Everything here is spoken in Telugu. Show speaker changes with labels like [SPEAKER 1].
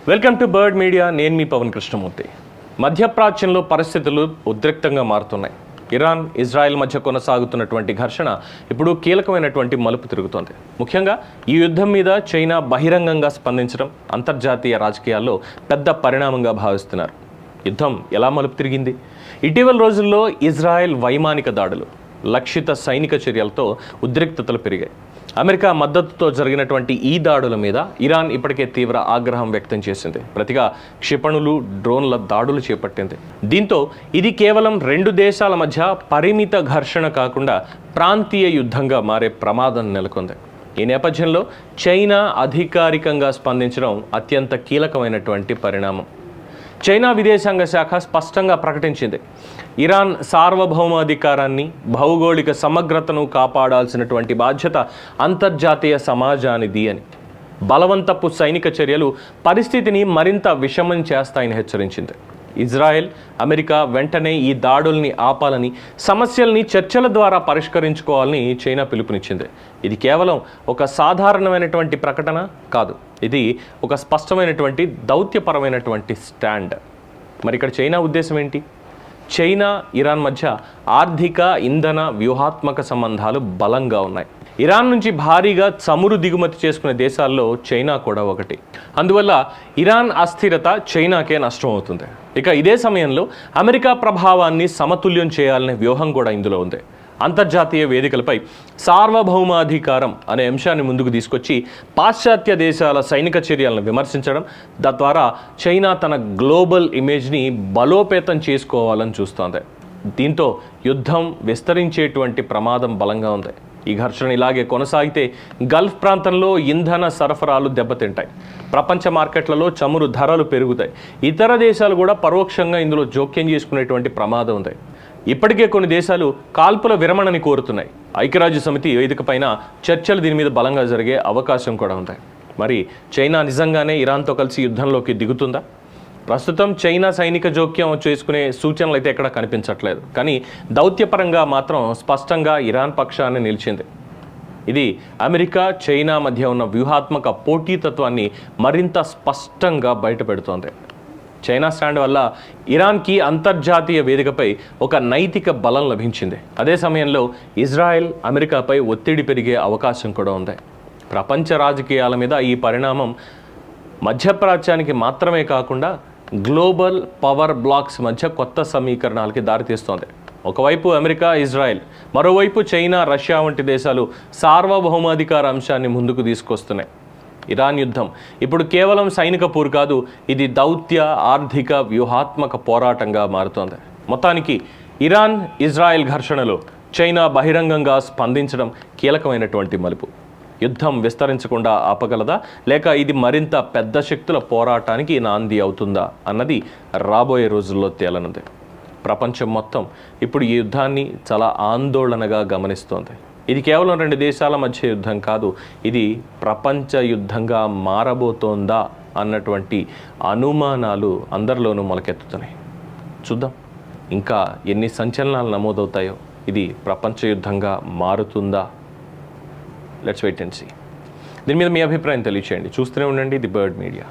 [SPEAKER 1] Welcome to bird media. నేను మీ పవన్ కృష్ణమూర్తి. మధ్యప్రాచ్యంలో పరిస్థితులు ఉద్రిక్తంగా మారుతున్నాయి. ఇరాన్ ఇజ్రాయెల్ మధ్య కొనసాగుతున్నటువంటి ఘర్షణ ఇప్పుడు కీలకమైనటువంటి మలుపు తిరుగుతోంది. ముఖ్యంగా ఈ యుద్ధం మీద చైనా బహిరంగంగా స్పందించడం అంతర్జాతీయ రాజకీయాల్లో పెద్ద పరిణామంగా భావిస్తున్నారు. యుద్ధం ఎలా మలుపు తిరిగింది? ఇటీవల రోజుల్లో ఇజ్రాయెల్ వైమానిక దాడులు, లక్షిత సైనిక చర్యలతో ఉద్రిక్తతలు పెరిగాయి. అమెరికా మద్దతుతో జరిగినటువంటి ఈ దాడుల మీద ఇరాన్ ఇప్పటికే తీవ్ర ఆగ్రహం వ్యక్తం చేసింది. ప్రతిగా క్షిపణులు, డ్రోన్ల దాడులు చేపట్టింది. దీంతో ఇది కేవలం రెండు దేశాల మధ్య పరిమిత ఘర్షణ కాకుండా ప్రాంతీయ యుద్ధంగా మారే ప్రమాదం నెలకొంది. ఈ నేపథ్యంలో చైనా అధికారికంగా స్పందించడం అత్యంత కీలకమైనటువంటి పరిణామం. చైనా విదేశాంగ శాఖ స్పష్టంగా ప్రకటించింది, ఇరాన్ సార్వభౌమాధికారాన్ని, భౌగోళిక సమగ్రతను కాపాడాల్సినటువంటి బాధ్యత అంతర్జాతీయ సమాజానిది అని. బలవంతపు సైనిక చర్యలు పరిస్థితిని మరింత విషమం చేస్తాయని హెచ్చరించింది. ఇజ్రాయెల్, అమెరికా వెంటనే ఈ దాడుల్ని ఆపాలని, సమస్యల్ని చర్చల ద్వారా పరిష్కరించుకోవాలని చైనా పిలుపునిచ్చింది. ఇది కేవలం ఒక సాధారణమైనటువంటి ప్రకటన కాదు, ఇది ఒక స్పష్టమైనటువంటి దౌత్యపరమైనటువంటి స్టాండ్. మరి ఇక్కడ చైనా ఉద్దేశం ఏంటి? చైనా, ఇరాన్ మధ్య ఆర్థిక, ఇంధన, వ్యూహాత్మక సంబంధాలు బలంగా ఉన్నాయి. ఇరాన్ నుంచి భారీగా చమురు దిగుమతి చేసుకునే దేశాల్లో చైనా కూడా ఒకటి. అందువల్ల ఇరాన్ అస్థిరత చైనాకే నష్టం అవుతుంది. ఇక ఇదే సమయంలో అమెరికా ప్రభావాన్ని సమతుల్యం చేయాలనే వ్యూహం కూడా ఇందులో ఉంది. అంతర్జాతీయ వేదికలపై సార్వభౌమాధికారం అనే అంశాన్ని ముందుకు తీసుకొచ్చి పాశ్చాత్య దేశాల సైనిక చర్యలను విమర్శించడం, తద్వారా చైనా తన గ్లోబల్ ఇమేజ్ని బలోపేతం చేసుకోవాలని చూస్తోంది. దీంతో యుద్ధం విస్తరించేటువంటి ప్రమాదం బలంగా ఉంది. ఈ ఘర్షణ ఇలాగే కొనసాగితే గల్ఫ్ ప్రాంతంలో ఇంధన సరఫరాలు దెబ్బతింటాయి, ప్రపంచ మార్కెట్లలో చమురు ధరలు పెరుగుతాయి, ఇతర దేశాలు కూడా పరోక్షంగా ఇందులో జోక్యం చేసుకునేటువంటి ప్రమాదం ఉంది. ఇప్పటికే కొన్ని దేశాలు కాల్పుల విరమణని కోరుతున్నాయి. ఐక్యరాజ్య సమితి వేదిక పైన చర్చలు దీని మీద బలంగా జరిగే అవకాశం కూడా ఉంది. మరి చైనా నిజంగానే ఇరాన్తో కలిసి యుద్ధంలోకి దిగుతుందా? ప్రస్తుతం చైనా సైనిక జోక్యం చేసుకునే సూచనలు అయితే ఎక్కడ కనిపించట్లేదు. కానీ దౌత్యపరంగా మాత్రం స్పష్టంగా ఇరాన్ పక్షాన్ని నిలిచింది. ఇది అమెరికా, చైనా మధ్య ఉన్న వ్యూహాత్మక పోటీతత్వాన్ని మరింత స్పష్టంగా బయటపెడుతోంది. చైనా స్టాండ్ వల్ల ఇరాన్కి అంతర్జాతీయ వేదికపై ఒక నైతిక బలం లభించింది. అదే సమయంలో ఇజ్రాయెల్, అమెరికాపై ఒత్తిడి పెరిగే అవకాశం కూడా ఉంది. ప్రపంచ రాజకీయాల మీద ఈ పరిణామం మధ్యప్రాచ్యానికి మాత్రమే కాకుండా గ్లోబల్ పవర్ బ్లాక్స్ మధ్య కొత్త సమీకరణాలకి దారితీస్తోంది. ఒకవైపు అమెరికా, ఇజ్రాయెల్, మరోవైపు చైనా, రష్యా వంటి దేశాలు సార్వభౌమాధికార అంశాన్ని ముందుకు తీసుకొస్తున్నాయి. ఇరాన్ యుద్ధం ఇప్పుడు కేవలం సైనిక పోరు కాదు, ఇది దౌత్య, ఆర్థిక, వ్యూహాత్మక పోరాటంగా మారుతోంది. మొత్తానికి ఇరాన్, ఇజ్రాయెల్ ఘర్షణలో చైనా బహిరంగంగా స్పందించడం కీలకమైనటువంటి మలుపు. యుద్ధం విస్తరించకుండా ఆపగలదా, లేక ఇది మరింత పెద్ద శక్తుల పోరాటానికి నాంది అవుతుందా అన్నది రాబోయే రోజుల్లో తేలనుంది. ప్రపంచం మొత్తం ఇప్పుడు ఈ యుద్ధాన్ని చాలా ఆందోళనగా గమనిస్తోంది. ఇది కేవలం రెండు దేశాల మధ్య యుద్ధం కాదు, ఇది ప్రపంచ యుద్ధంగా మారబోతోందా అన్నటువంటి అనుమానాలు అందరిలోనూ మొలకెత్తుతున్నాయి. చూద్దాం ఇంకా ఎన్ని సంచలనాలు నమోదవుతాయో. ఇది ప్రపంచ యుద్ధంగా మారుతుందా? Let's wait and see. దీని మీద మీ అభిప్రాయం తెలియచేయండి. చూస్తూనే ఉండండి ది బర్డ్ మీడియా.